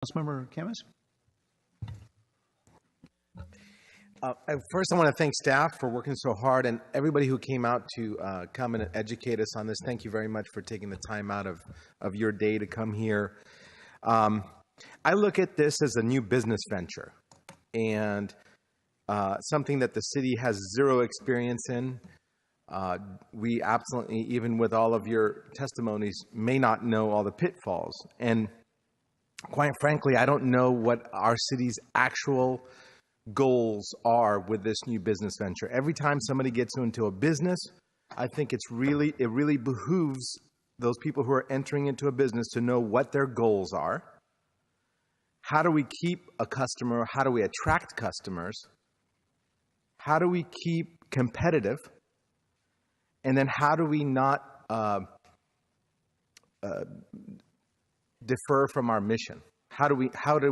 Councilmember Khamis. First, I want to thank staff for working so hard and everybody who came out to come and educate us on this. Thank you very much for taking the time out of your day to come here. I look at this as a new business venture and something that the city has zero experience in. We absolutely, even with all of your testimonies, may not know all the pitfalls. And quite frankly, I don't know what our city's actual goals are with this new business venture. Every time somebody gets into a business, I think it really behooves those people who are entering into a business to know what their goals are. How do we keep a customer? How do we attract customers? How do we keep competitive? And then how do we not defer from our mission? How do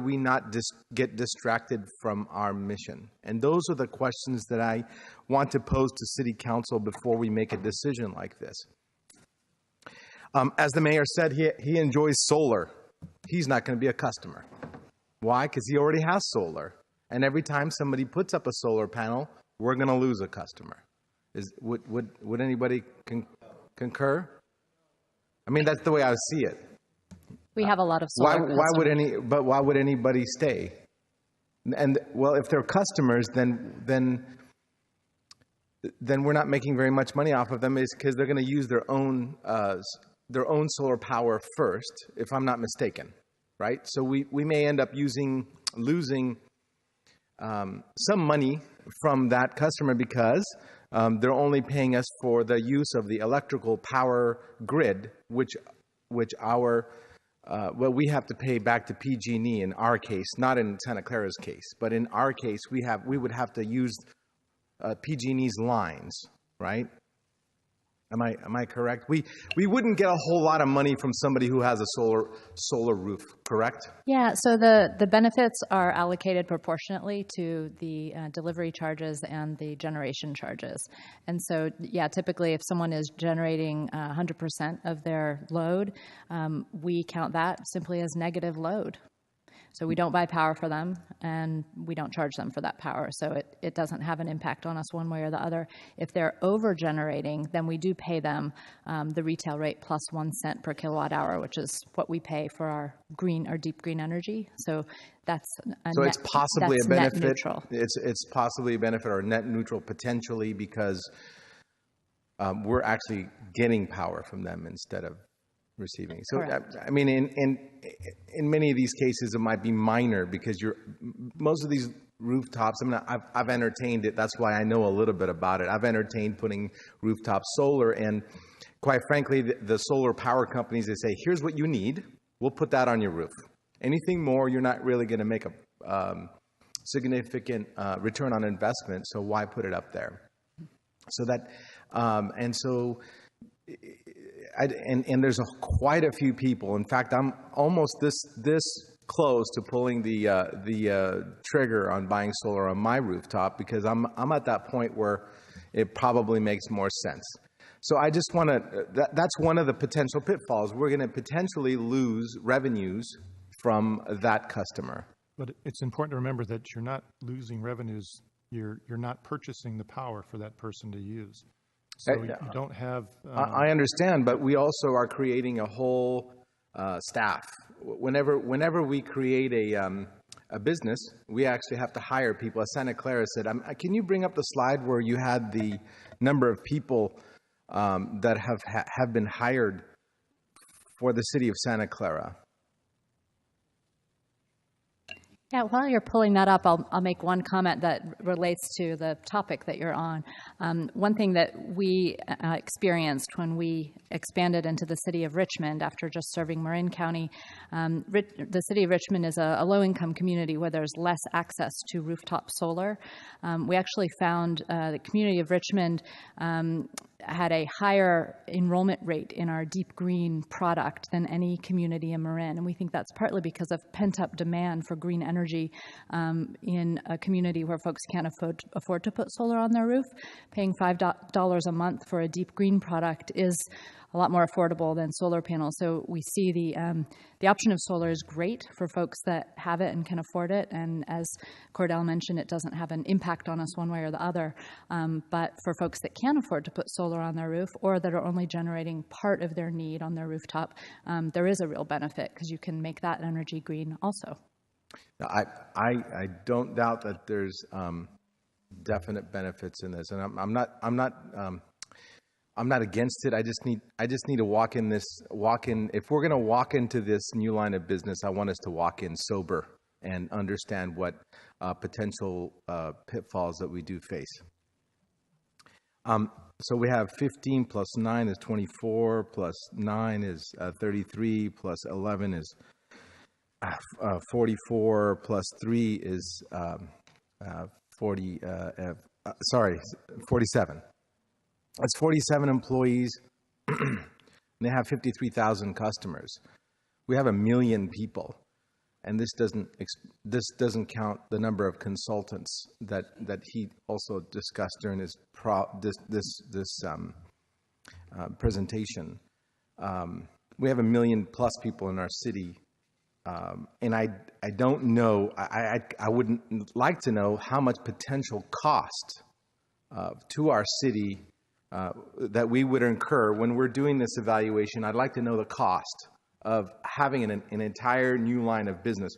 we not get distracted from our mission? And those are the questions that I want to pose to City Council before we make a decision like this. As the mayor said, he enjoys solar. He's not going to be a customer. Why? Because he already has solar. And every time somebody puts up a solar panel, we're going to lose a customer. Would anybody concur? I mean, that's the way I see it. We have a lot of solar customers. Why would anybody stay? And well, if they're customers, then we're not making very much money off of them, is because they're going to use their own solar power first, if I'm not mistaken, right? So we may end up losing some money from that customer because they're only paying us for the use of the electrical power grid, which we have to pay back to PG&E in our case, not in Santa Clara's case, but in our case, we would have to use PG&E's lines, right? Am I correct? We wouldn't get a whole lot of money from somebody who has a solar roof, correct? Yeah, so the benefits are allocated proportionately to the delivery charges and the generation charges. And so, yeah, typically if someone is generating 100% of their load, we count that simply as negative load. So we don't buy power for them, and we don't charge them for that power. So it doesn't have an impact on us one way or the other. If they're over-generating, then we do pay them the retail rate plus 1 cent per kilowatt hour, which is what we pay for our green or deep green energy. So that's it's possibly a benefit. Net neutral. It's possibly a benefit or net neutral potentially because we're actually getting power from them instead of receiving. So, correct. I mean, in many of these cases, it might be minor because most of these rooftops, I mean, I've entertained it. That's why I know a little bit about it. I've entertained putting rooftop solar, and quite frankly, the solar power companies, they say, here's what you need. We'll put that on your roof. Anything more, you're not really going to make a significant return on investment. So why put it up there? So that, and so. And there's quite a few people. In fact, I'm almost this close to pulling the trigger on buying solar on my rooftop because I'm at that point where it probably makes more sense. So I just want to. That's one of the potential pitfalls. We're going to potentially lose revenues from that customer. But it's important to remember that you're not losing revenues. You're not purchasing the power for that person to use. So you don't have... I understand, but we also are creating a whole staff. Whenever we create a business, we actually have to hire people. As Santa Clara said, can you bring up the slide where you had the number of people that have been hired for the city of Santa Clara? Yeah, while you're pulling that up, I'll make one comment that relates to the topic that you're on. One thing that we experienced when we expanded into the city of Richmond after just serving Marin County, the city of Richmond is a low-income community where there's less access to rooftop solar. We actually found the community of Richmond had a higher enrollment rate in our deep green product than any community in Marin. And we think that's partly because of pent-up demand for green energy energy in a community where folks can't afford to put solar on their roof. Paying $5 a month for a deep green product is a lot more affordable than solar panels. So we see the option of solar is great for folks that have it and can afford it. And as Cordell mentioned, it doesn't have an impact on us one way or the other. But for folks that can afford to put solar on their roof or that are only generating part of their need on their rooftop, there is a real benefit because you can make that energy green also. Now, I don't doubt that there's definite benefits in this, and I'm not against it. I just need to walk in. If we're going to walk into this new line of business, I want us to walk in sober and understand what potential pitfalls that we do face. So we have 15 plus 9 is 24, plus 9 is 33, plus 11 is 44, plus 3 is 47. That's 47 employees, and they have 53,000 customers. We have 1 million people, and this doesn't count the number of consultants that he also discussed during his presentation. We have 1 million plus people in our city, and I don't know. I wouldn't like to know how much potential cost to our city that we would incur when we're doing this evaluation. I'd like to know the cost of having an entire new line of business.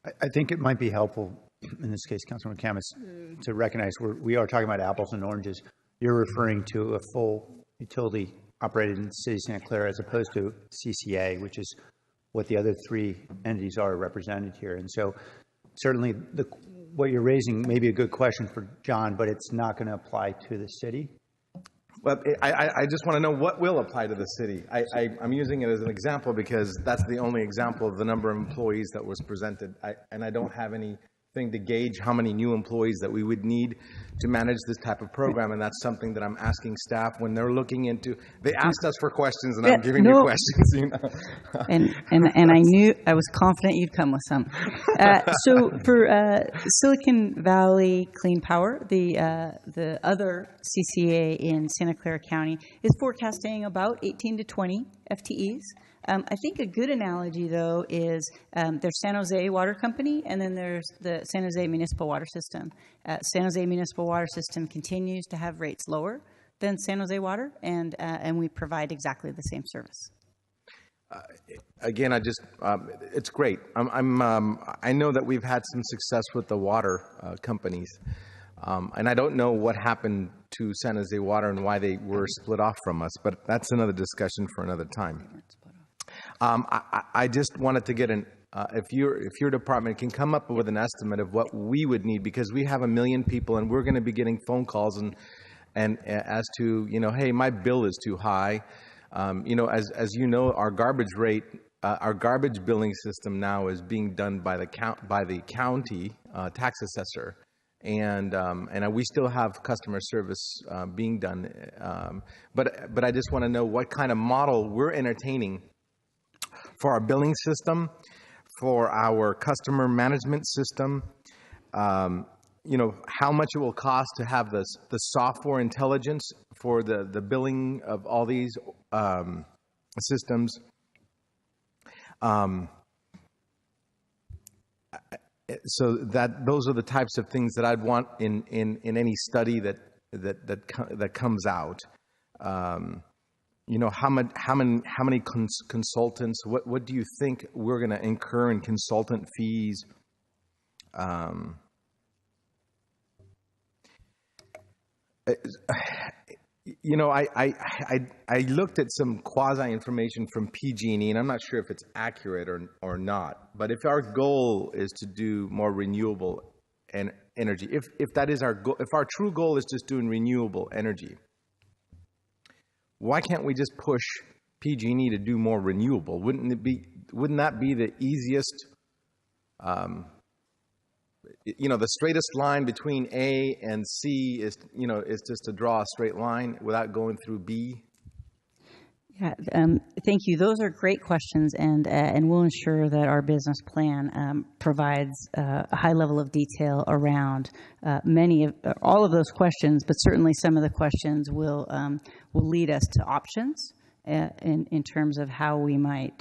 I think it might be helpful, in this case, Councilmember Khamis, to recognize we are talking about apples and oranges. You're referring to a full utility operated in the city of Santa Clara as opposed to CCA, which is what the other three entities are represented here. And so certainly what you're raising may be a good question for John, but it's not going to apply to the city. Well, I just want to know what will apply to the city. I'm using it as an example because that's the only example of the number of employees that was presented. And I don't have anything to gauge how many new employees that we would need to manage this type of program. And that's something that I'm asking staff when they're looking into. They asked us for questions, and I'm giving you questions. You know? and I knew, I was confident you'd come with some. So for Silicon Valley Clean Power, the other CCA in Santa Clara County is forecasting about 18 to 20 FTEs. I think a good analogy, though, is there's San Jose Water Company, and then there's the San Jose Municipal Water System. San Jose Municipal Water System continues to have rates lower than San Jose Water, and we provide exactly the same service. Again, it's great. I know that we've had some success with the water companies, and I don't know what happened to San Jose Water and why they were split off from us, but that's another discussion for another time. I just wanted to get if your department can come up with an estimate of what we would need, because we have 1 million people and we're going to be getting phone calls and as to, hey, my bill is too high. As you know, our garbage rate, our garbage billing system now is being done by the county tax assessor, and we still have customer service being done. But I just want to know what kind of model we're entertaining for our billing system, for our customer management system, how much it will cost to have the software intelligence for the billing of all these systems. So those are the types of things that I'd want in any study that comes out. How many consultants? What do you think we're going to incur in consultant fees? I looked at some quasi information from PG&E, and I'm not sure if it's accurate or not. But if our goal is to do more renewable energy, if that is our goal, if our true goal is just doing renewable energy, why can't we just push PG&E to do more renewable? Wouldn't that be the easiest? The straightest line between A and C is just to draw a straight line without going through B. Yeah, thank you. Those are great questions, and we'll ensure that our business plan provides a high level of detail around all of those questions. But certainly, some of the questions will lead us to options in terms of how we might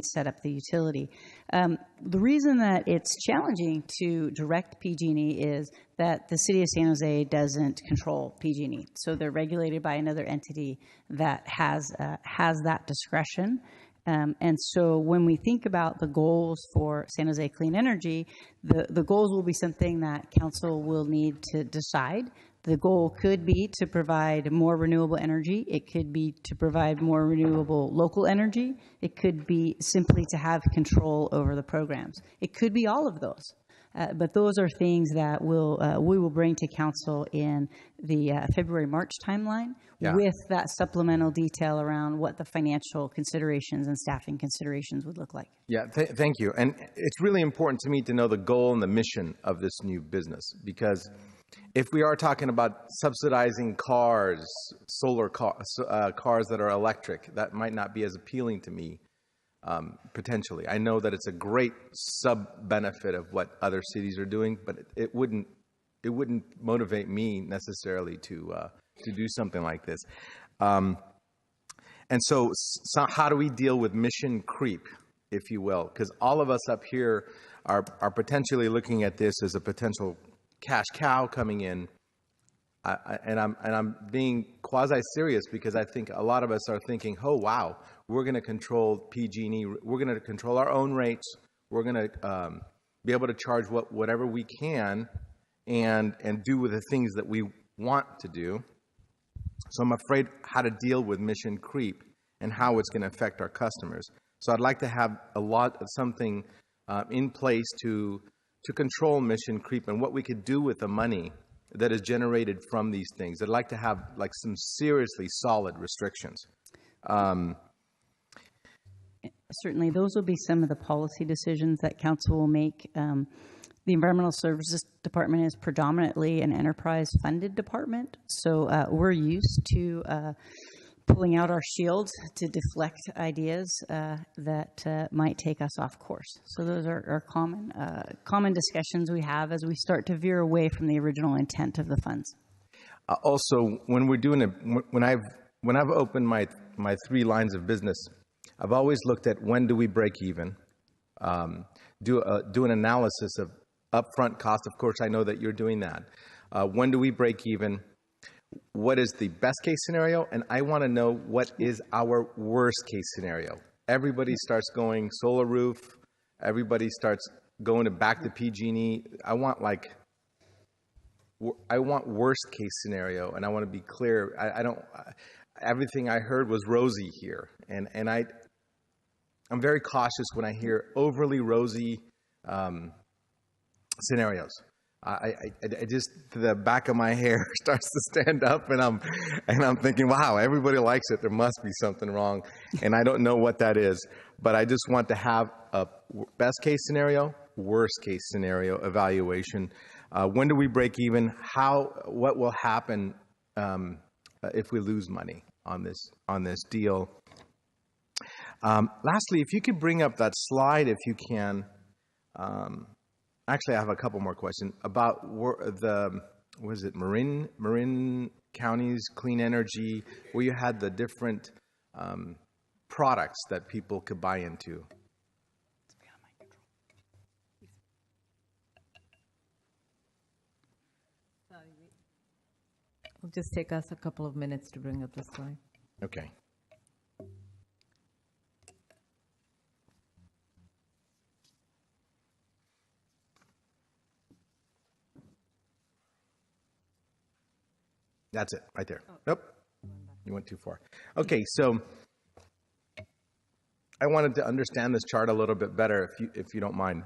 set up the utility. The reason that it's challenging to direct PG&E is that the City of San Jose doesn't control PG&E, so they're regulated by another entity that has that discretion. And so when we think about the goals for San Jose Clean Energy, the goals will be something that council will need to decide. The goal could be to provide more renewable energy. It could be to provide more renewable local energy. It could be simply to have control over the programs. It could be all of those. But those are things that we will bring to council in the February-March timeline with that supplemental detail around what the financial considerations and staffing considerations would look like. Yeah, thank you. And it's really important to me to know the goal and the mission of this new business, because if we are talking about subsidizing cars, solar cars that are electric, that might not be as appealing to me. Potentially, I know that it's a great sub-benefit of what other cities are doing, but it wouldn't motivate me necessarily to do something like this. And so how do we deal with mission creep, if you will? Because all of us up here are potentially looking at this as a potential cash cow coming in. And I'm being quasi-serious because I think a lot of us are thinking, oh, wow, we're going to control PG&E. We're going to control our own rates. We're going to be able to charge whatever we can and do with the things that we want to do. So I'm afraid how to deal with mission creep and how it's going to affect our customers. So I'd like to have something in place to control mission creep and what we could do with the money that is generated from these things. I'd like to have like some seriously solid restrictions. Certainly, those will be some of the policy decisions that council will make. The Environmental Services Department is predominantly an enterprise-funded department, so we're used to pulling out our shields to deflect ideas that might take us off course. So those are common discussions we have as we start to veer away from the original intent of the funds. Also, when we're doing when I've opened my 3 lines of business, I've always looked at when do we break even, do an analysis of upfront cost. Of course, I know that you're doing that. When do we break even? What is the best case scenario? And I want to know what is our worst case scenario. Everybody starts going solar roof. Everybody starts going back to PG&E. I want worst case scenario, and I want to be clear. I don't. Everything I heard was rosy here, and I'm very cautious when I hear overly rosy scenarios. I just, the back of my hair starts to stand up, and I'm thinking, wow, everybody likes it. There must be something wrong, and I don't know what that is. But I just want to have a best case scenario, worst case scenario evaluation. When do we break even? What will happen if we lose money on this deal? Lastly, if you could bring up that slide, if you can. Actually, I have a couple more questions about Marin County's clean energy, where you had the different products that people could buy into. It'll just take us a couple of minutes to bring up the slide. Okay. That's it, right there. Nope, you went too far. Okay, so I wanted to understand this chart a little bit better, if you don't mind.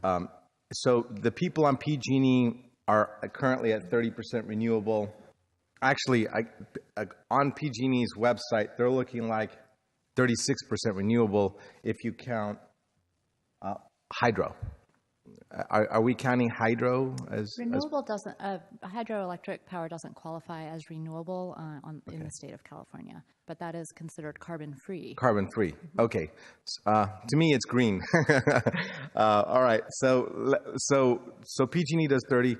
Sure. So the people on PG&E are currently at 30% renewable. Actually, on PG&E's website, they're looking like 36% renewable if you count hydro. Are we counting hydro as Renewable doesn't, hydroelectric power doesn't qualify as renewable in the state of California, but that is considered carbon-free. carbon-free? Okay. To me, it's green. All right. So PG&E does 30.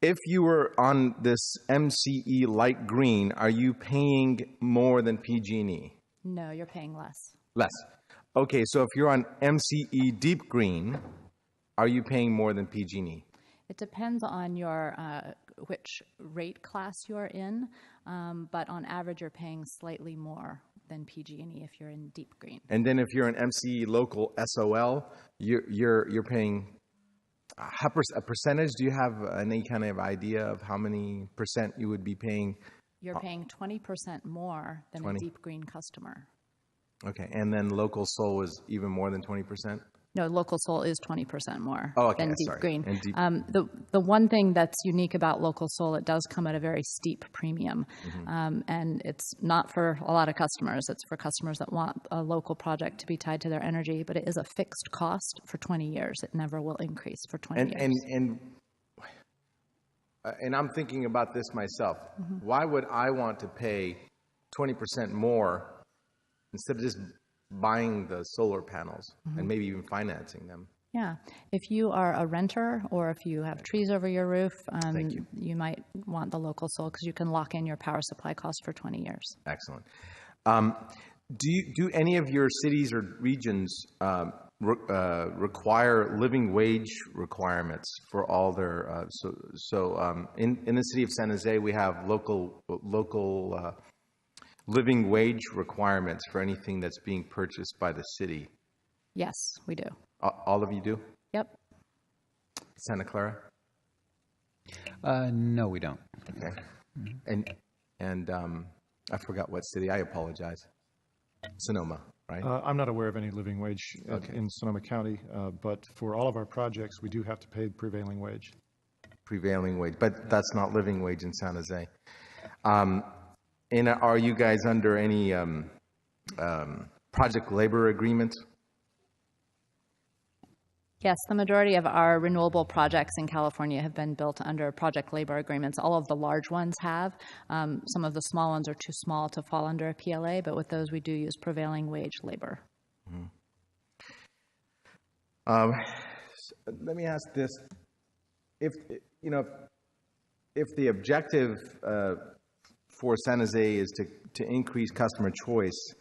If you were on this MCE light green, are you paying more than PG&E? No, you're paying less. Less. Okay. So if you're on MCE deep green, are you paying more than PG&E? It depends on your which rate class you're in, but on average, you're paying slightly more than PG&E if you're in deep green. And then if you're an MCE local SOL, you're paying a percentage. Do you have any kind of idea of how many percent you would be paying? You're paying 20% more than 20. a deep green customer. Okay, and then local SOL is even more than 20%? No, local SOL is 20% more than deep sorry. green. And deep- The one thing that's unique about local SOL, it does come at a very steep premium. And it's not for a lot of customers. It's for customers that want a local project to be tied to their energy, but it is a fixed cost for 20 years. It never will increase for 20 years. And I'm thinking about this myself. Why would I want to pay 20% more instead of just buying the solar panels and maybe even financing them? Yeah. If you are a renter or if you have trees over your roof, Thank you. you might want the local SOL because you can lock in your power supply cost for 20 years. Excellent. Do any of your cities or regions require living wage requirements for all their? In the city of San Jose, we have local living wage requirements for anything that's being purchased by the city. Yes, we do. All of you do? Yep. Santa Clara? No, we don't. Okay. And I forgot what city. I apologize. Sonoma, right? I'm not aware of any living wage in Sonoma County, but for all of our projects, we do have to pay prevailing wage. Prevailing wage, but that's not living wage in San Jose. And are you guys under any project labor agreements? Yes, the majority of our renewable projects in California have been built under project labor agreements. All of the large ones have. Some of the small ones are too small to fall under a PLA, but with those we do use prevailing wage labor. Let me ask this: if the objective for San Jose is to increase customer choice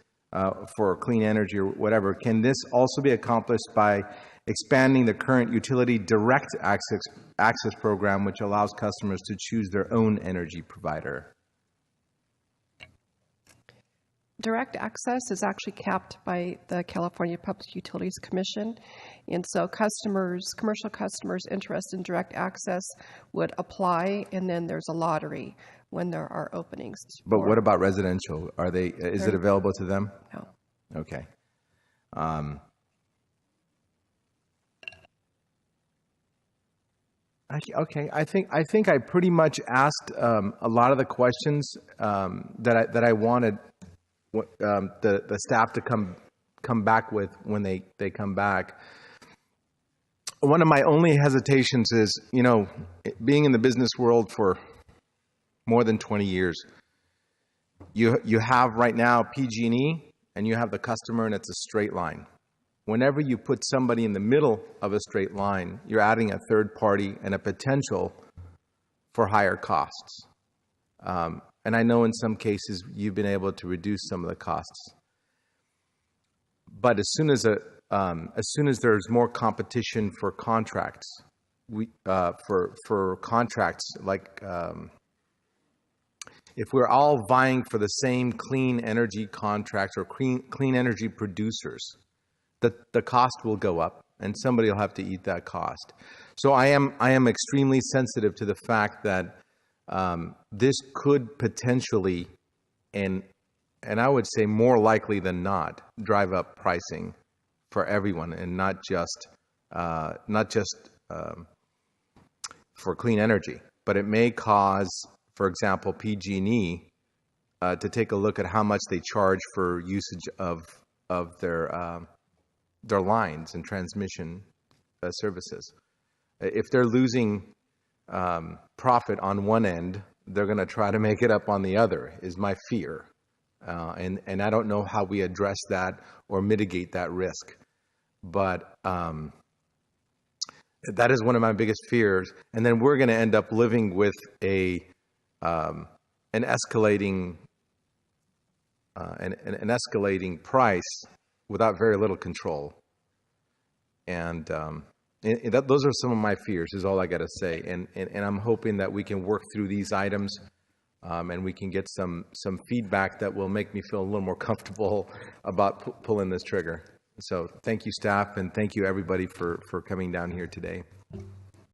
for clean energy or whatever, can this also be accomplished by expanding the current utility direct access program, which allows customers to choose their own energy provider? Direct access is actually capped by the California Public Utilities Commission. And so commercial customers interested in direct access would apply, and then there's a lottery when there are openings. But what about residential? Is it available to them? No. Okay. Okay. I think I pretty much asked a lot of the questions that I wanted the staff to come back with when they come back. One of my only hesitations is, being in the business world for more than 20 years, you have right now PG&E and you have the customer, and it's a straight line. Whenever you put somebody in the middle of a straight line, you're adding a third party and a potential for higher costs. And I know in some cases you've been able to reduce some of the costs. But as soon as there's more competition for contracts, for contracts like if we're all vying for the same clean energy contracts or clean energy producers, the cost will go up, and somebody will have to eat that cost. So I am extremely sensitive to the fact that this could potentially, and I would say more likely than not, drive up pricing for everyone, and not just for clean energy, but it may cause, for example, PG&E to take a look at how much they charge for usage of their lines and transmission services. if they're losing profit on one end, they're going to try to make it up on the other, is my fear. And I don't know how we address that or mitigate that risk. But that is one of my biggest fears. And then we're going to end up living with an escalating an escalating price without very little control. And those are some of my fears, is all I got to say. And I'm hoping that we can work through these items and we can get some feedback that will make me feel a little more comfortable about pulling this trigger. So thank you, staff, and thank you, everybody, for coming down here today.